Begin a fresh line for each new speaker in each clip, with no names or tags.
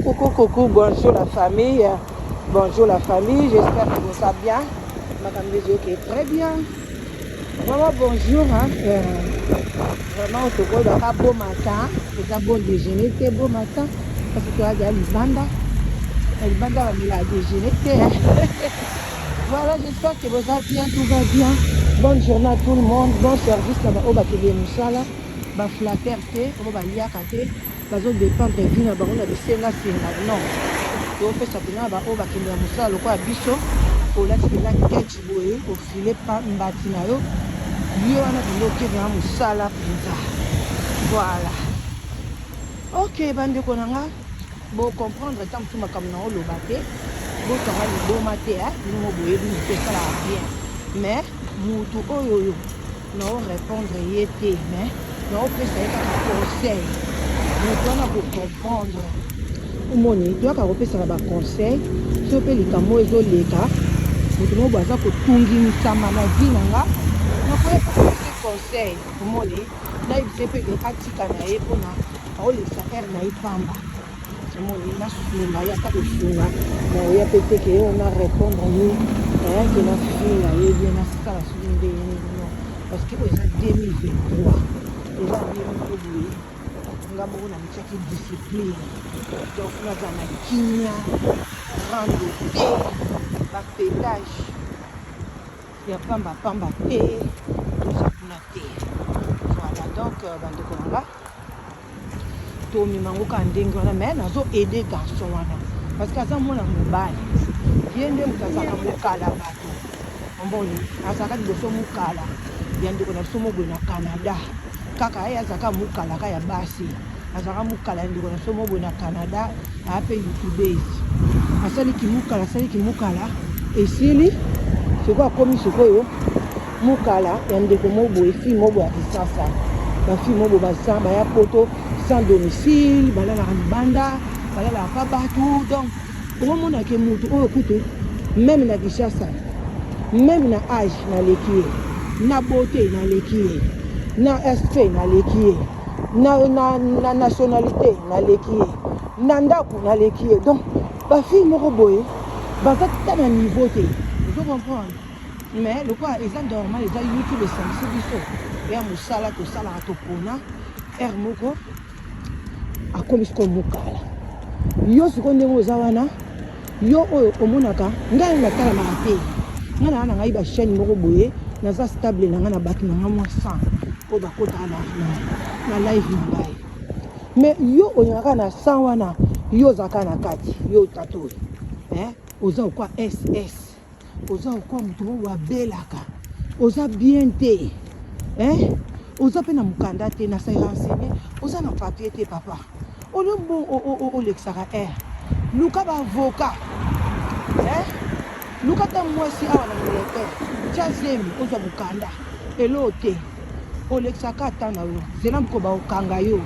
Coucou, bonjour la famille. Bonjour la famille, j'espère que vous allez bien. Madame Bézio qui est très bien. Vraiment bonjour. Vraiment, on te voit un beau matin. C'est un bon déjeuner, c'est beau matin. Parce que tu as dit Libanda. Libanda va me la déjeuner. Voilà, j'espère que vous allez bien, tout va bien. Bonne journée à tout le monde. Bon service là-bas. Au Bakébé Moussala. Ba flatterté, au Baliakate. Bazo dépendre de vie na bango na bisenga senga non to pesa pena ba o bakende ya musala lokwa biso olati pena catch boye au filet pa mbati na yo wana biloke na musala penza. Voilà, ok bande ko nanga bo comprendre tant tout makam na oloba te bo tanga ni bo mate ha ni mo boye ni pesa la bien mais mutu oyo na o répondre yete mais na o pesa ka conseil. Tu dois comprendre. Tu dois comprendre les conseils. Si tu peux les camots, tu dois baza ko tungi nsama na vinanga. Na ko epesa conseil. Omoni, na ibsepe ke atika na ye pona o le salaire na ipamba. Omoni na sunga ya ka sunga. Na ya pete ke on a répondre ni que la fille là ye bien na sala sunde ni parce que c'est 2023. Déjà 2023. Ngambo na mchaki discipline donc naza na kinya rando te bapétage ya pamba te tosakuna te. Voilà donc bandeko nanga tomimango ka ndenge wana mais nazo aider garçon wana parce que aza mwana mobali ye nde moto azaka mokala bato omboni azaka liboso mokala ya ndeko na biso mobwe na Canada kaka ye azaka mokala ka ya basi azaka mokala ndeko na biso mobwe na Canada ape youtubers asaliki mokala esili sikoyo akomi sikoyo mokala ya ndeko mobwe fille mobwe ya kisasa bafille mobwe baza baya poto sans domicile balalaka libanda balalaka pa bato donc okomonake motu oyo kutu même na Kinshasa même na âge naleki ye na beauté naleki ye na aspect naleki ye na nationalité naleki ye na ndako naleki ye donc bafille moko boye baza ta na niveau te ozo comprendre mais lokwa eza normal eza YouTube esangisi biso ya mosala tosalaka topona ere moko akomi sikoyo mokala yo sikoyo ndenge oza wana yo oyo omonaka ngai natalamaka te ngai naa na ngai bachaine moko boye naza stable na ngai na bato na ngai mwa 100 po bakotaka na live na ngai mais yo onyaka na 100 wana yo ozaka na kati yo tato oza okwa ss oza okwa moto moko abelaka oza bien te oza mpe na mokanda te na sai renseigné oza na papier te papa olombo olekisaka luka baavocat luka ta mwasi awa na militaire tia zemi ozwa mokanda elo te olekisaka ata na yo nzela moko baokanga yo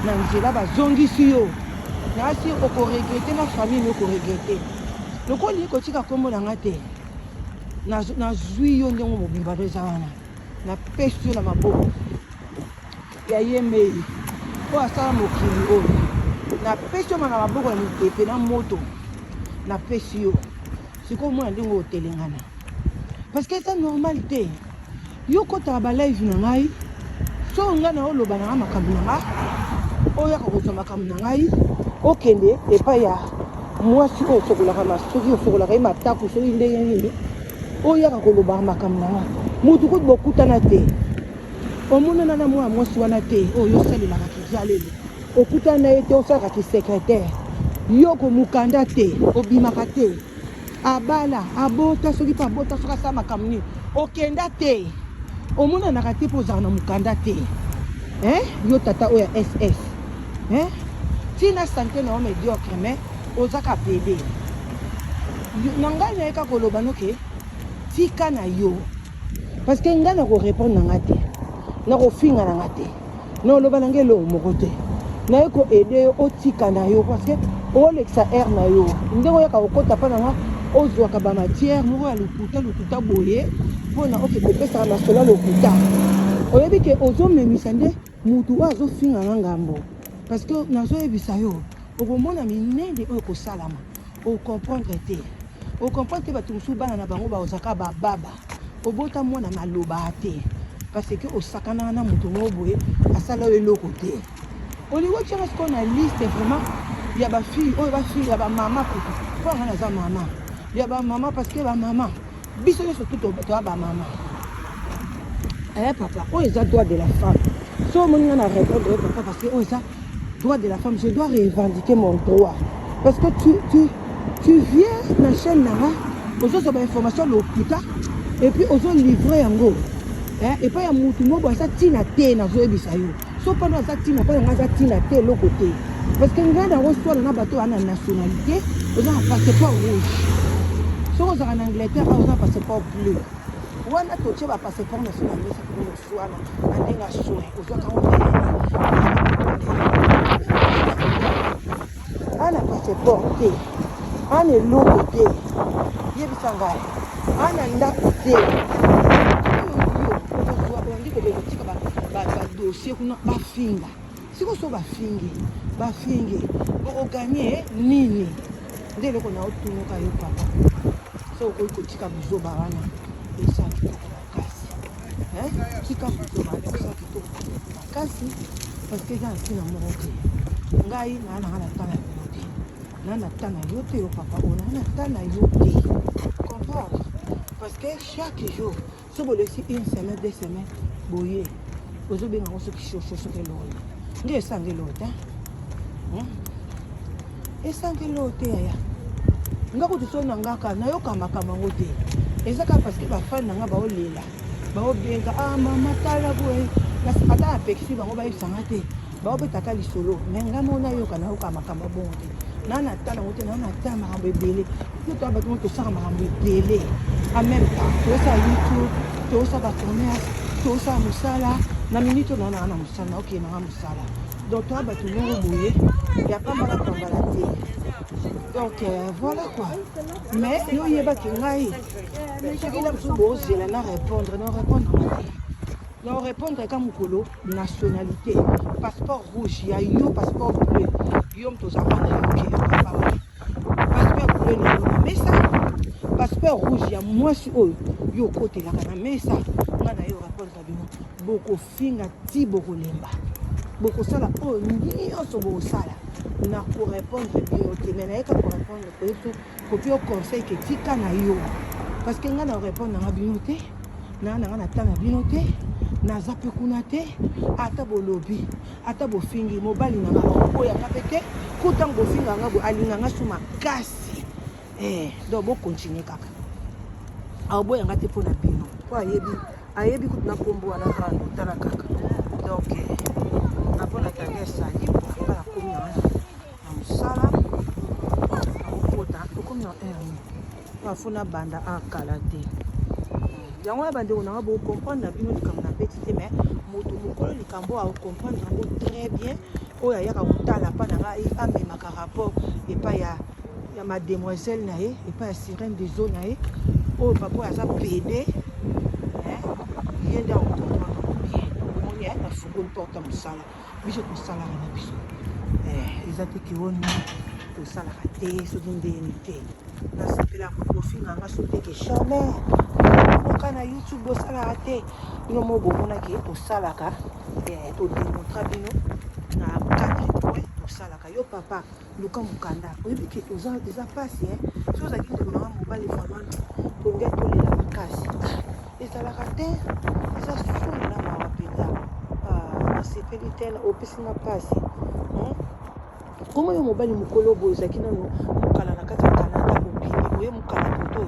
na nzela bazongisi yo nasi okoregrete na famille okoregrete lokoli kotika kombo na nga te nazwi yo ndenge mobimba ndo eza wana napesi yo na maboko ya ye mei oyo asala mokili oyo napesi yo na maboko ya mopepe na moto napesi yo sikoyo omona ndenge otelengana parce que eza normal te yo kotaka balive na ngai so ngai na oloba na nga makambo na nga oyaka kozwa makambo na ngai okende epai ya mwasi oyo osokolaka masoki osokolaka ye matako soki ndenge nini oyaka kolobaka makambo na nga motu kuti bokutana te omonana na mwana mwasi wana te oyo osalelaka kizalelo okutana ye te osalaka kisekretare yo komukanda te obimaka te abala abota soki mpe abota soki asala makambo nini okenda te omonanaka te mpo ozala na mokanda te yo tata oyo ya ss ntina sante na yo médiocre mais ozaka bebe na ngai nayeka koloba noke tika na yo parce que ngai nakorépondre na nga te nakofinga na nga te naoloba na ngai elongo moko te naye koede yo otika na yo parce que olekisa aire na yo ndenge oyaka kokota mpa na nga ozwaka bamatière moko ya lokuta boye mpona oke kopesaka masolo ya lokuta oyebi ke ozomemisa nde mutu oyo azofinga nga ngambo parce que nazoyebisa yo okomona minene oyo kosalama okomprendre te okomprendre te bato mosusu bana na bango baozaka bababa obota mwana maloba te parce que osakanaka na moto moko boye asala oyo eloko te olingo tiaka sikoyo na liste vraiment ya bafille oyo bafille ya bamama kutu mpo anga naza mama ya bamama parce que bamama biso nyonso tu toya bamama papa oyo eza droit de la femme so omoninga na répondre papa parce que oyo eza droit de la femme je dois revendiquer mon droit parce que tu viens na chaîne nanga ozozwa bainformation lokuta et puis ozolivre yango epai ya mutu moko aza ntina te nazoyebisa yo so mpano aza ntina mpo yango aza ntina te eloko te parce que ngai nango swala na bato wana nationalité oza na passeport rouge soki ozalaka na angleterre oza na passeport bleu wana totie bapasseport national esaki noswana na ndenge aswe ozwakango ana passeport te ana eloko te yebisa ngai ana ndako te oyangi kobeka tika badossier kuna bafinga siko so bafinge okoganye nini nde eloko na otunuka yo papa so okoki kotika buzoba wana esa kitoko makasi tika buzoba wana esa kitoko makasi parce que eza na ntina moko te ngai naa nanga na tana yo te naa na tana yo te yo papa o naa na tana yo te comprendre parce que chaque jour so bolesi une semaine 2 semaines boye ozobenga ngo soki soki eloyo nde esanga eloyo te esanga eloyo te yaya nga kutu so na ngaka nayoka makambo yango te ezaka parce que bafani nanga baolela baobenga mama tala boye kasi ata apekisi bango bayebisanga te baobetaka lisolo me nga mo nayoka makambo bongo te naa na tala yango te naa na tala makambo ebele to bato mo tosaka makambo ebele en même temps tosala youtube tosala bacommerce tosala mosala na minute naa na mosala naokende nanga mosala donc toa bato moko boye ya pambala te donc voilà quoi mais yo yebaki ngai soki na mosusu bozela na répondre na répondre ka mokolo nationalité passeport rouge ya yo passeport bleu yo moto ozalaka na yoke passeport bleu na yo na mesa passeport rouge ya mwasi oyo yo okotelaka na mesa nga na yo répondre bino bokofinga ti bokolemba bokosala oyo nyonso bokosala na korépondre bino te me nayeka korépondre koyeto kopi oconseil ke tika na yo parce que nga na répondre nanga bino te nanga na tanga bino te naza mpe kuna te ata bolobi ata bofingi mobali nanga okoyanga mpe te kutango bofinganga bo alinganga so makasi donc bokontinue kaka aoboyanga te mpo na bino po ayebi kutu na kombo wana kaka tala kaka donc napona kanga esali kala komi na mosala nakokota okomi na afuna banda akala te yango ya bandeko nanga bokomprendre na bino likambo na beti te mais moto mokolo likambo aokomprendre yango très bien oyo ayaka kotala mpa na ngai amemaka rapport epai ya mademoiselle na ye epai ya sirène des eaux na ye oyo papa oyo aza pede ye nde akokomprendre bien omoni nafungoli porte mosala biso tosalaka na biso eza te kiwoni tosalaka te soki ndeni te nasepelaka moto bofinganga so teke jamais oka na youtube bosalaka te bino mo bomonaki tosalaka todemontra bino na 4 point tosalaka yo papa luka mokanda oyebi ke eza pasi so ozalaki ndeko nanga mobali vraiment tonge tolela makasi ezalaka te eza soni na mawa mpenza nasepeli te opesinga pasi komo yo mobali mokolo boye ezalaki nano mokala na kati ya canada bobimi oye mokala poto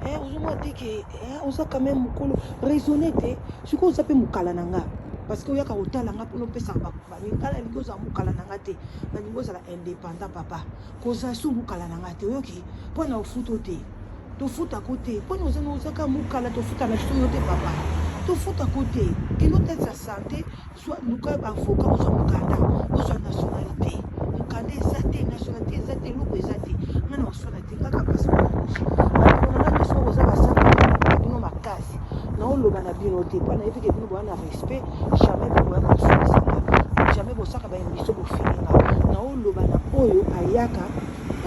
oyo ozomona te ke oza quand même mokolo raisonné te sikoyo oza mpe mokala na nga parce que oyaka kotala nga mpona opesaka bamingala alingi ozala mokala na nga te nalingi ozala indépendant papa kozala so mokala na nga te oyoki mpona ofuta te tofutako te mpona ozaka mokala tofuta na biso yo te papa tofutako te kilo tete ya santé soit luka bavoka ozwa mokanda ozwa nationalité mokanda eza te nationalité eza te eloko eza te nga na oswana te kaka passeport rouge bandeko na nga nyonso oza basaka bino makasi naoloba na bino te mpo nayebi ke bino boya na respect jamais boya kosolisanga jamais bosaka bayebiso bofilinga naoloba na oyo koyaka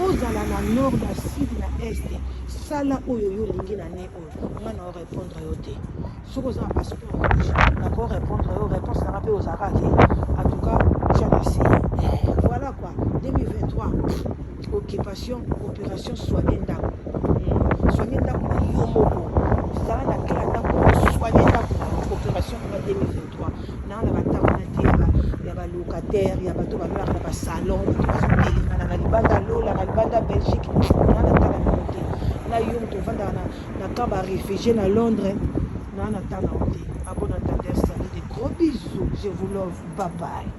ozala na nord na sud na este sala oyo yo olingi na ne oyo nga na orépondre yo te soki oza na passeport rouge nako répondre yo réponse nanga mpe ozalaka te en tout cas tianasi voilà quoi 2023 occupation opération soigner ndako soigner ndako na yo moko zala na kila ndako soigner ndako opération nanga 2023 naa na bandako na te ya balocataire ya bato balolaka na basalon bato bazotelingana na libanda lola na libanda belgique naa na tala na te na yo moto ovandaka na camp baréfugie na Londres naa na tala na te. À bon entendeur, salut, des gros bisous, je vous love, bye bye.